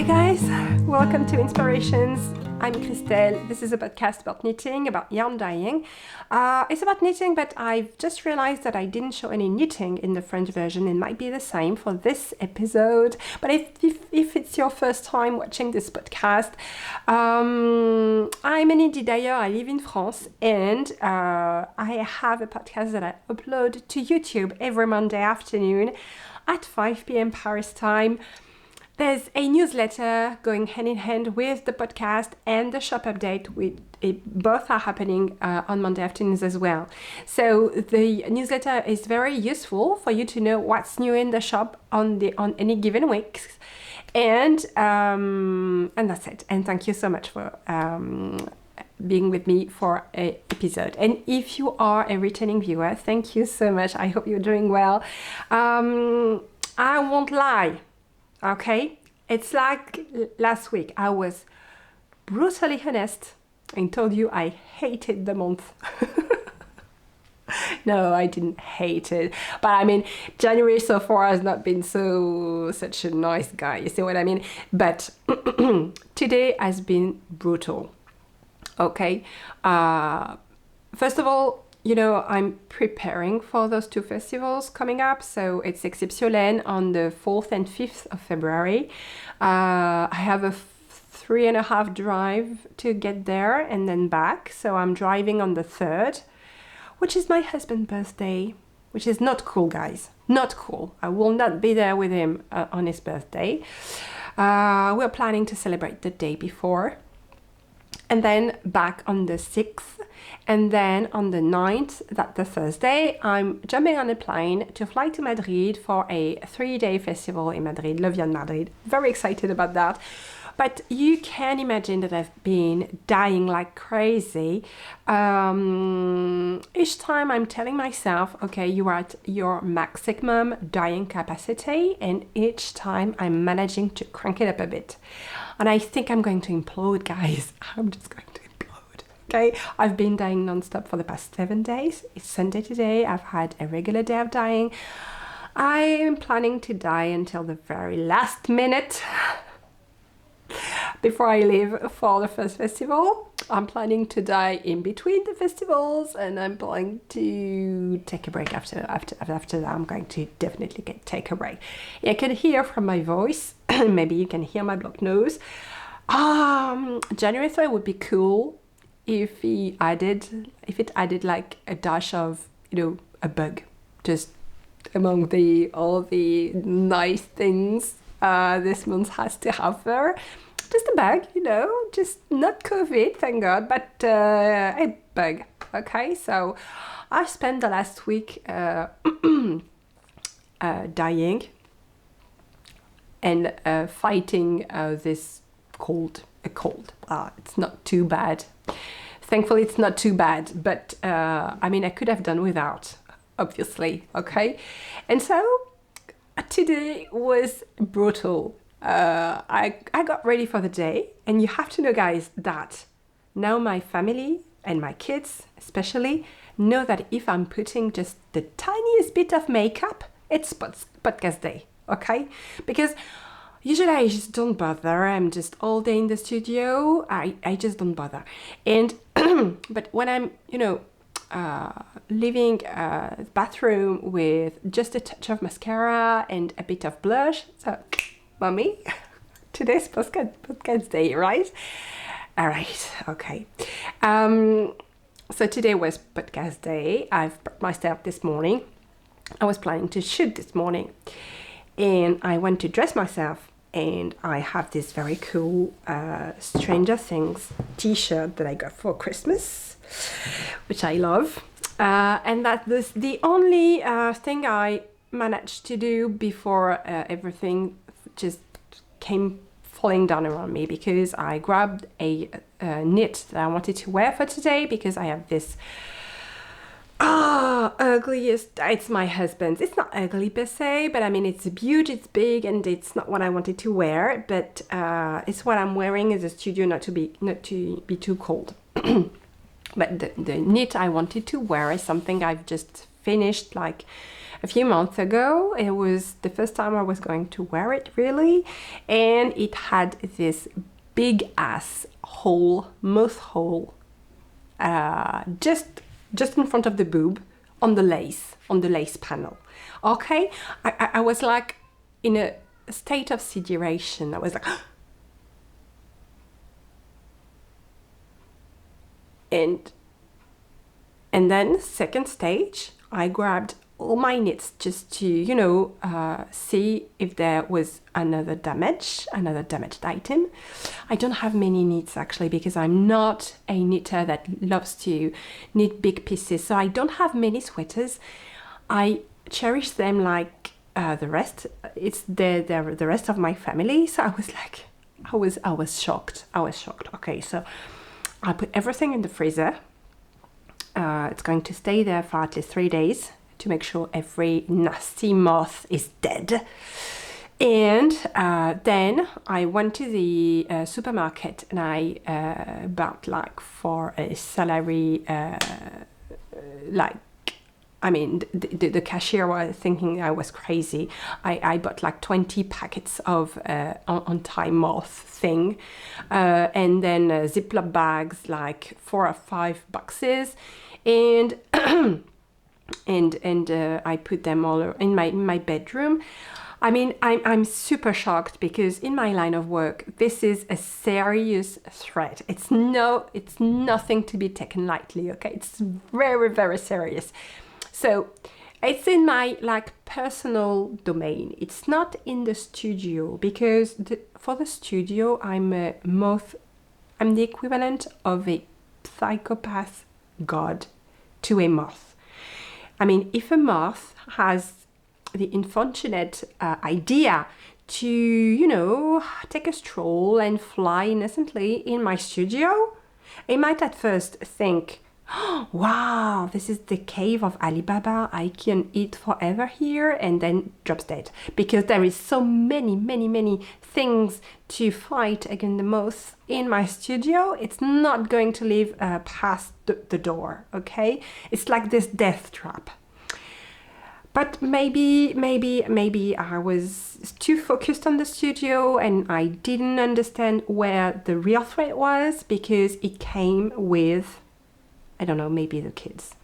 guys, welcome to Inspirations. I'm Christelle. This is a podcast about knitting, about yarn dyeing. It's about knitting, but I've just realized that I didn't show any knitting in the French version. It might be the same for this episode. But if it's your first time watching this podcast, I'm a knit dyer. I live in France, and I have a podcast that I upload to YouTube every Monday afternoon at 5 p.m. Paris time. There's a newsletter going hand in hand with the podcast and the shop update. Both are happening on Monday afternoons as well. So the newsletter is very useful for you to know what's new in the shop on any given week. And that's it. And thank you so much for being with me for an episode. And if you are a returning viewer, thank you so much. I hope you're doing well. I won't lie. Okay, it's like last week. I was brutally honest and told you I hated the month. No, I didn't hate it. But I mean, January so far has not been such a nice guy. You see what I mean? But today has been brutal. Okay. First of all, you know, I'm preparing for those two festivals coming up. So it's Exceptionnel on the 4th and 5th of February. I have a 3.5 drive to get there and then back. So I'm driving on the 3rd, which is my husband's birthday, which is not cool, guys. Not cool. I will not be there with him on his birthday. We're planning to celebrate the day before. And then back on the 6th, and then on the 9th, that's the Thursday, I'm jumping on a plane to fly to Madrid for a 3-day festival in Madrid, Love Yarn Madrid. Very excited about that. But you can imagine that I've been dying like crazy. Each time I'm telling myself, okay, you are at your maximum dyeing capacity, and each time I'm managing to crank it up a bit. And I think I'm going to implode, guys. I'm just going to implode. Okay, I've been dyeing non-stop for the past 7 days. It's Sunday today. I've had a regular day of dyeing. I'm planning to dye until the very last minute before I leave for the first festival. I'm planning to dye in between the festivals, and I'm planning to take a break after that. I'm going to definitely take a break. You can hear from my voice, maybe you can hear my blocked nose. January 3rd would be cool if it added like a dash of, you know, a bug, just among all the nice things this month has to offer. Just a bug, you know, just not COVID, thank God, but a bug. Okay, so I spent the last week dyeing and fighting this cold. It's not too bad. Thankfully, it's not too bad, but I mean, I could have done without, obviously. Okay, and so today was brutal. I got ready for the day, and you have to know, guys, that now my family and my kids especially know that if I'm putting just the tiniest bit of makeup, it's podcast day, okay? Because usually I just don't bother. I'm just all day in the studio. I just don't bother. And but when I'm, you know, leaving a bathroom with just a touch of mascara and a bit of blush, so Mommy, today's podcast day, right? All right, okay. So today was podcast day. I've prepped myself this morning. I was planning to shoot this morning, and I went to dress myself, and I have this very cool Stranger Things t-shirt that I got for Christmas, which I love. And that was the only thing I managed to do before everything just came falling down around me, because I grabbed a knit that I wanted to wear for today, because I have this ugliest, it's my husband's. It's not ugly per se, but I mean, it's huge, it's big, and it's not what I wanted to wear, but it's what I'm wearing in the studio, not to be too cold. But the knit I wanted to wear is something I've just finished like a few months ago. It was the first time I was going to wear it really, and it had this big ass hole, moth hole, just in front of the boob on the lace panel. Okay, I was like in a state of sedation. I was like, and then second stage, I grabbed all my knits just to, see if there was another damaged item. I don't have many knits actually because I'm not a knitter that loves to knit big pieces. So I don't have many sweaters. I cherish them like the rest. It's the rest of my family. So I was like, I was shocked. Okay, so I put everything in the freezer. It's going to stay there for at least 3 days to make sure every nasty moth is dead. And then I went to the supermarket and I bought like for a salary, the cashier was thinking I was crazy. I bought like 20 packets of anti-moth thing, and then Ziploc bags, like 4 or 5 boxes, and and I put them all in my bedroom. I mean, I'm super shocked because in my line of work, this is a serious threat. It's nothing to be taken lightly. Okay, it's very, very serious. So it's in my like personal domain. It's not in the studio because for the studio, I'm the equivalent of a psychopath god to a moth. I mean, if a moth has the unfortunate idea to, take a stroll and fly innocently in my studio, it might at first think, oh, wow, this is the cave of Alibaba, I can eat forever here, and then drops dead. Because there is so many things to fight against the moths in my studio, it's not going to leave past the door, okay? It's like this death trap. But maybe I was too focused on the studio and I didn't understand where the real threat was because it came with, I don't know, maybe the kids.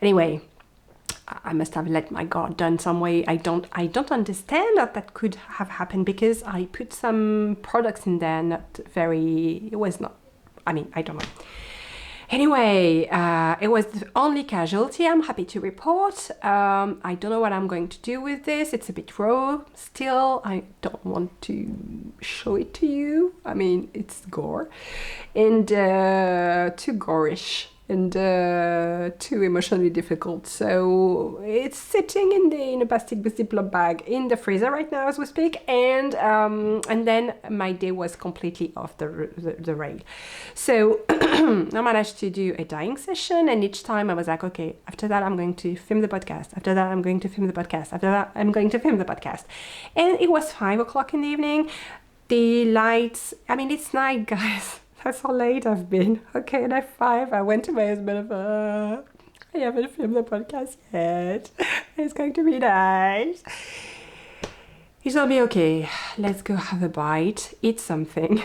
Anyway, I must have let my guard down some way. I don't understand that could have happened because I put some products in there, it was not, I don't know. Anyway, it was the only casualty, I'm happy to report. I don't know what I'm going to do with this. It's a bit raw still. I don't want to show it to you. I mean, it's gore and too gorish and too emotionally difficult. So it's sitting in a plastic Ziploc bag in the freezer right now as we speak, and then my day was completely off the rail. So I managed to do a dyeing session, and each time I was like, okay, after that I'm going to film the podcast. After that I'm going to film the podcast. After that I'm going to film the podcast. And it was 5 o'clock in the evening. The lights, it's night, guys. That's how late I've been. Okay, and at 5, I went to my husband and I haven't filmed the podcast yet. It's going to be nice. He told me, okay, let's go have a bite, eat something.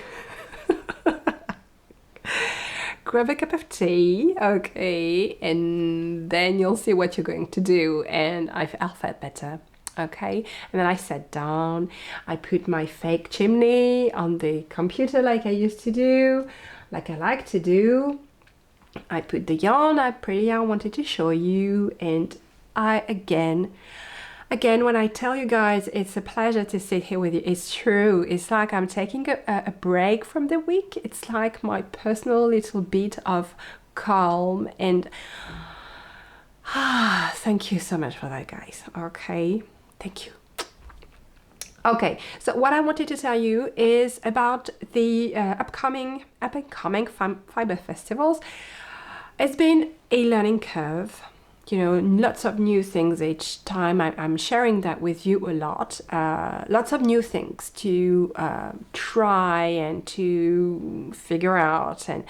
Grab a cup of tea, okay, and then you'll see what you're going to do. And I felt better. Okay, and then I sat down, I put my fake chimney on the computer like I used to do, like I like to do. I put the yarn, I wanted to show you, and again, when I tell you guys it's a pleasure to sit here with you, it's true. It's like I'm taking a break from the week. It's like my personal little bit of calm, and thank you so much for that, guys. Okay. Thank you. Okay, so what I wanted to tell you is about the upcoming fiber festivals. It's been a learning curve, lots of new things each time. I'm sharing that with you a lot. Lots of new things to try and to figure out. And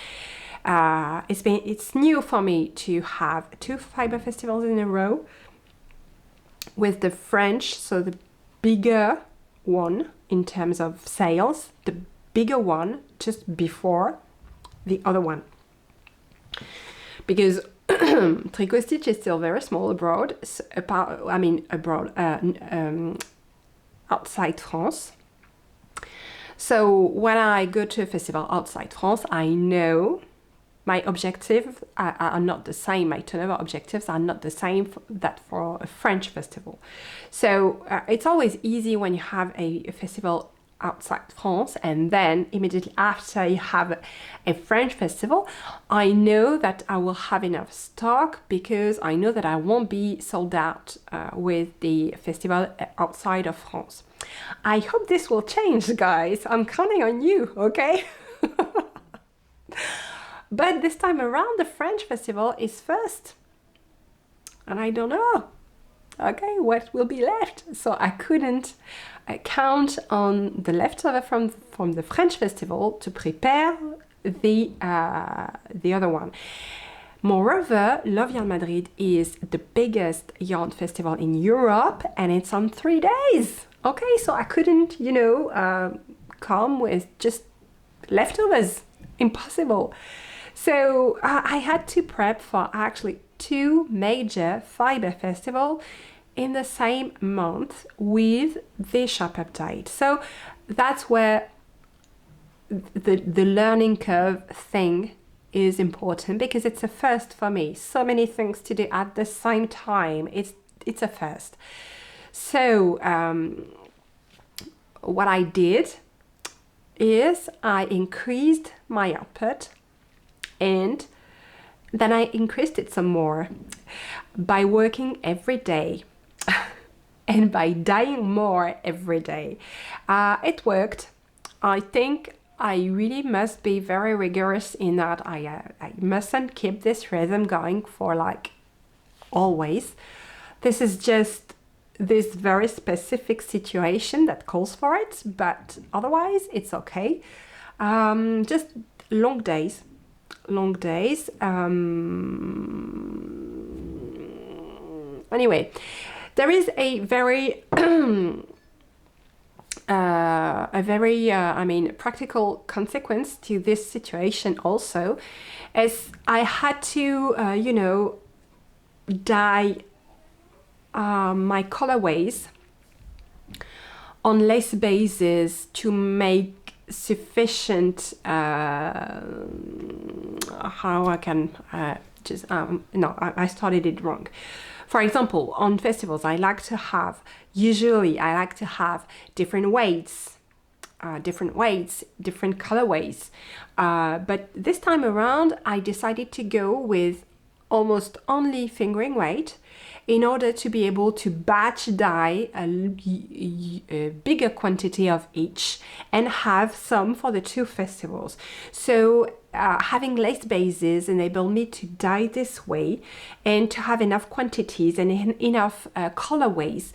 it's new for me to have 2 fiber festivals in a row with the French, so the bigger one in terms of sales, the bigger one just before the other one. Because Tricot Stitch is still very small abroad, outside France. So when I go to a festival outside France, I know my objectives are not the same. My turnover objectives are not the same that for a French festival. So it's always easy when you have a festival outside France and then immediately after you have a French festival, I know that I will have enough stock because I know that I won't be sold out with the festival outside of France. I hope this will change, guys. I'm counting on you, okay? But this time around, the French festival is first. And I don't know, okay, what will be left. So I couldn't count on the leftover from the French festival to prepare the other one. Moreover, Love Yarn Madrid is the biggest yarn festival in Europe and it's on 3 days. Okay, so I couldn't, come with just leftovers. Impossible. So I had to prep for actually 2 major fiber festivals in the same month with the shop update. So that's where the learning curve thing is important because it's a first for me. So many things to do at the same time. It's a first. So what I did is I increased my output and then I increased it some more by working every day and by dyeing more every day. It worked. I think I really must be very rigorous in that I mustn't keep this rhythm going for like always. This is just this very specific situation that calls for it, but otherwise it's okay. Just long days. Anyway, there is a very practical consequence to this situation also, as I had to dye my colorways on lace bases to make sufficient I started it wrong. For example, on festivals I like to have different weights, different colorways, but this time around I decided to go with almost only fingering weight in order to be able to batch dye a bigger quantity of each and have some for the 2 festivals. So having lace bases enabled me to dye this way and to have enough quantities and enough colorways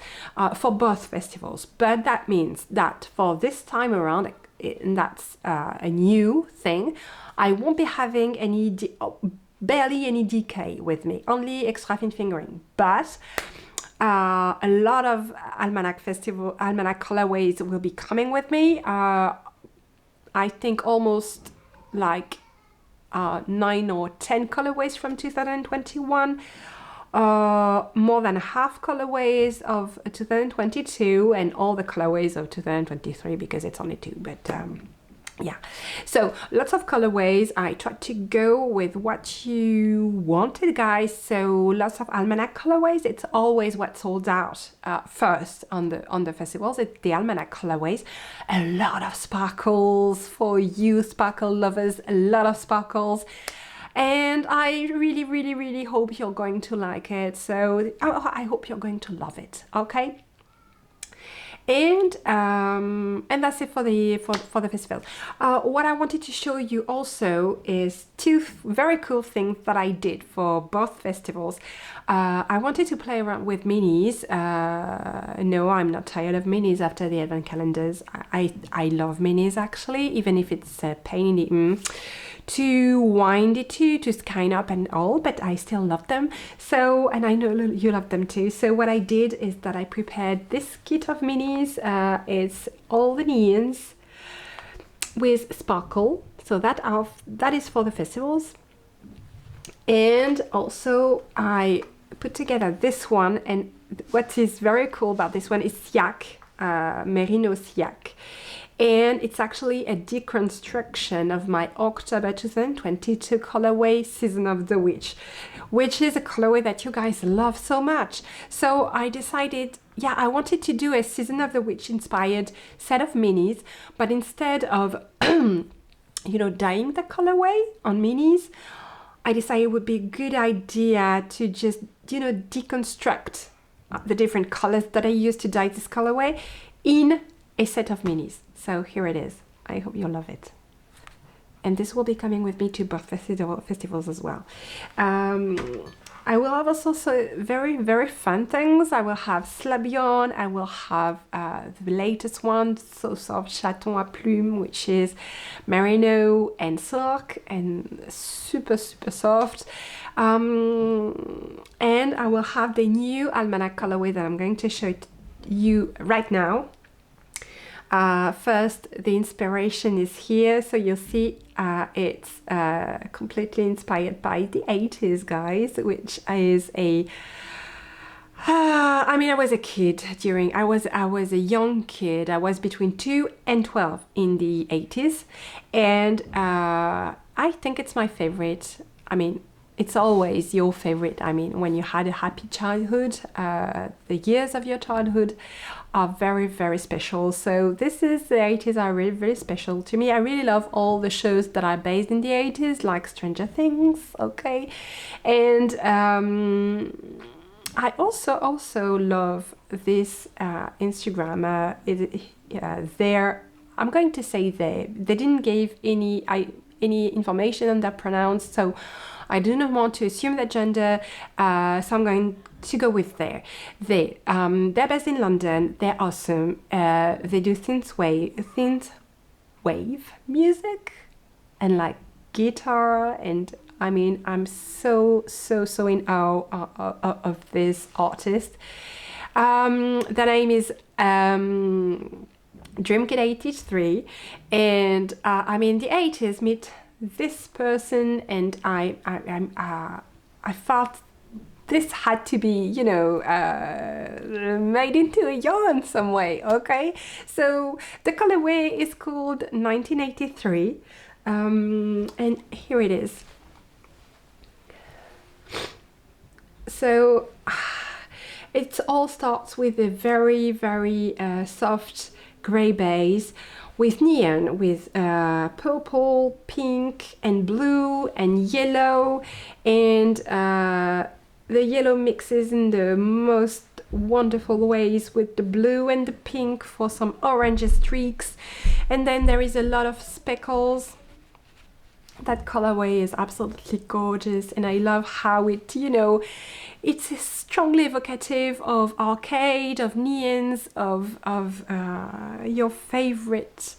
for both festivals. But that means that for this time around, and that's a new thing, I won't be having barely any DK with me, only extra thin fingering, but a lot of Almanac colorways will be coming with me. I think almost like 9 or 10 colorways from 2021, more than half colorways of 2022 and all the colorways of 2023 because it's only 2, but yeah, so lots of colorways. I tried to go with what you wanted, guys. So lots of Almanac colorways. It's always what sold out first on the festivals. It's the Almanac colorways. A lot of sparkles for you sparkle lovers. A lot of sparkles. And I really, really, really hope you're going to like it. So I hope you're going to love it. Okay. And that's it for the festival. What I wanted to show you also is 2 very cool things that I did for both festivals. I wanted to play around with minis. No, I'm not tired of minis after the advent calendars. I love minis actually, even if it's a pain in the to wind it to skein up and all, but I still love them. So, and I know you love them too. So what I did is that I prepared this kit of minis. It's all the neons with sparkle. So that is for the festivals. And also I put together this one, and what is very cool about this one is yak, merino yak. And it's actually a deconstruction of my October 2022 colorway Season of the Witch, which is a colorway that you guys love so much. So I decided, yeah, I wanted to do a Season of the Witch inspired set of minis, but instead of dyeing the colorway on minis, I decided it would be a good idea to just, deconstruct the different colors that I used to dye this colorway in a set of minis. So here it is. I hope you'll love it. And this will be coming with me to both festivals as well. I will have also very, very fun things. I will have Slabion. I will have the latest one, so soft Chaton à Plume, which is merino and silk and super, super soft. And I will have the new Almanac colorway that I'm going to show you right now. First, the inspiration is here, so you'll see it's completely inspired by the 80s, guys, which is I was a kid I was a young kid. I was between 2 and 12 in the 80s, and I think it's my favorite. It's always your favorite. When you had a happy childhood, the years of your childhood are very, very special. So the 80s are really, very special to me. I really love all the shows that are based in the 80s, like Stranger Things, okay? And I also love this Instagram. I'm going to say they didn't give any information on that pronounced, so I do not want to assume that gender, so I'm going to go with they're based in London. They're awesome. They do synth wave music and like guitar, and I'm so in awe of this artist. The name is Dreamkid83, and the 80s meet this person, and I felt this had to be, made into a yarn some way, okay? So the colorway is called 1983, and here it is. So it all starts with a very, very soft gray base with neon, with purple, pink, and blue, and yellow, and the yellow mixes in the most wonderful ways with the blue and the pink for some orange streaks, and then there is a lot of speckles. That colorway is absolutely gorgeous, and I love how it's strongly evocative of arcade, of neons, of your favorite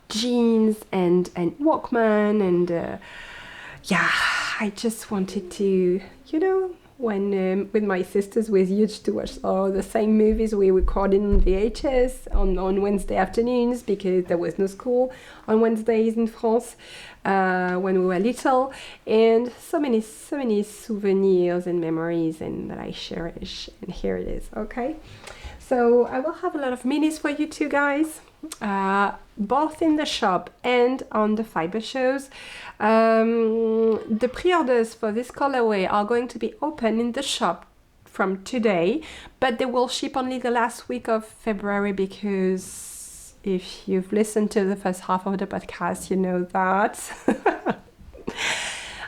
jeans and Walkman, and I just wanted to, when with my sisters we used to watch all the same movies we recorded on VHS on Wednesday afternoons, because there was no school on Wednesdays in France when we were little, and so many souvenirs and memories and that I cherish, and here it is, okay? So I will have a lot of minis for you two guys, both in the shop and on the fiber shows. The pre-orders for this colorway are going to be open in the shop from today, but they will ship only the last week of February, because if you've listened to the first half of the podcast, you know that.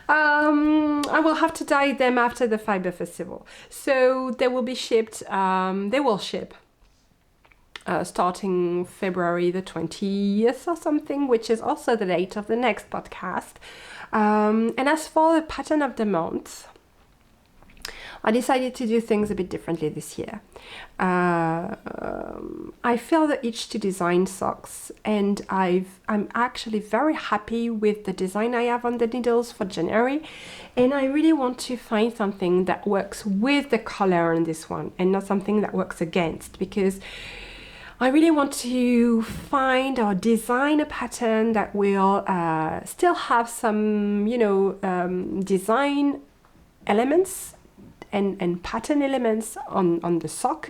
I will have to dye them after the Fiber Festival, so they will be shipped. They will ship starting February the 20th or something, which is also the date of the next podcast. And as for the pattern of the month, I decided to do things a bit differently this year. I feel the itch to design socks, and I'm actually very happy with the design I have on the needles for January, and I really want to find something that works with the color on this one and not something that works against, because I really want to find or design a pattern that will still have some, design elements and pattern elements on the sock,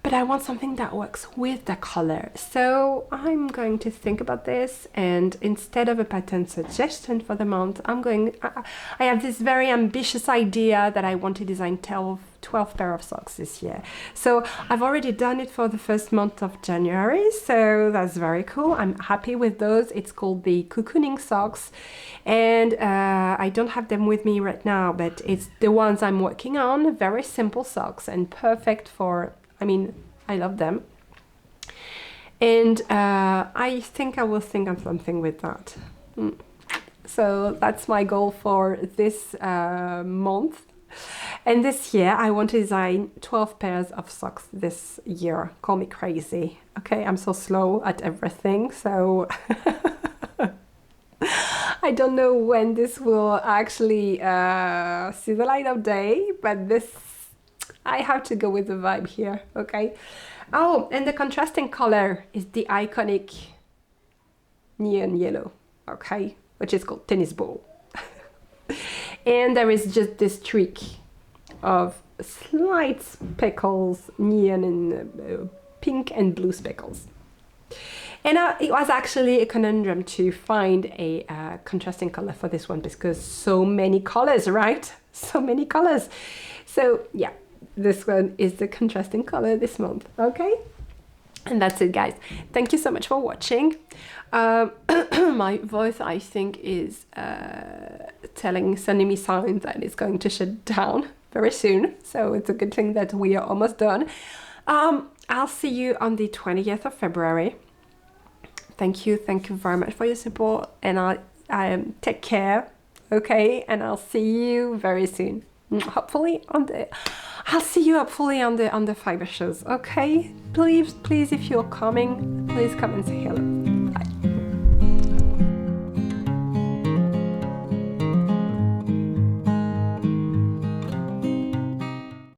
but I want something that works with the color. So I'm going to think about this, and instead of a pattern suggestion for the month, I have this very ambitious idea that I want to design 12 pair of socks this year. So I've already done it for the first month of January, so that's very cool. I'm happy with those. It's called the cocooning socks, and I don't have them with me right now, but it's the ones I'm working on. Very simple socks and perfect for, I love them. And I think I will think of something with that. So that's my goal for this month. And this year, I want to design 12 pairs of socks this year. Call me crazy. Okay, I'm so slow at everything, so I don't know when this will actually see the light of day, but I have to go with the vibe here, okay? Oh, and the contrasting color is the iconic neon yellow, okay? Which is called tennis ball. And there is just this trick of slight speckles, neon and pink and blue speckles. And it was actually a conundrum to find a contrasting color for this one, because so many colors, right? So many colors. So yeah, this one is the contrasting color this month, okay? And that's it, guys. Thank you so much for watching. My voice, I think, is sending me signs that it's going to shut down very soon. So it's a good thing that we are almost done. I'll see you on the 20th of February. Thank you very much for your support, and I take care, okay? And I'll see you very soon. I'll see you hopefully on the fiber shows, okay? Please, if you're coming, please come and say hello.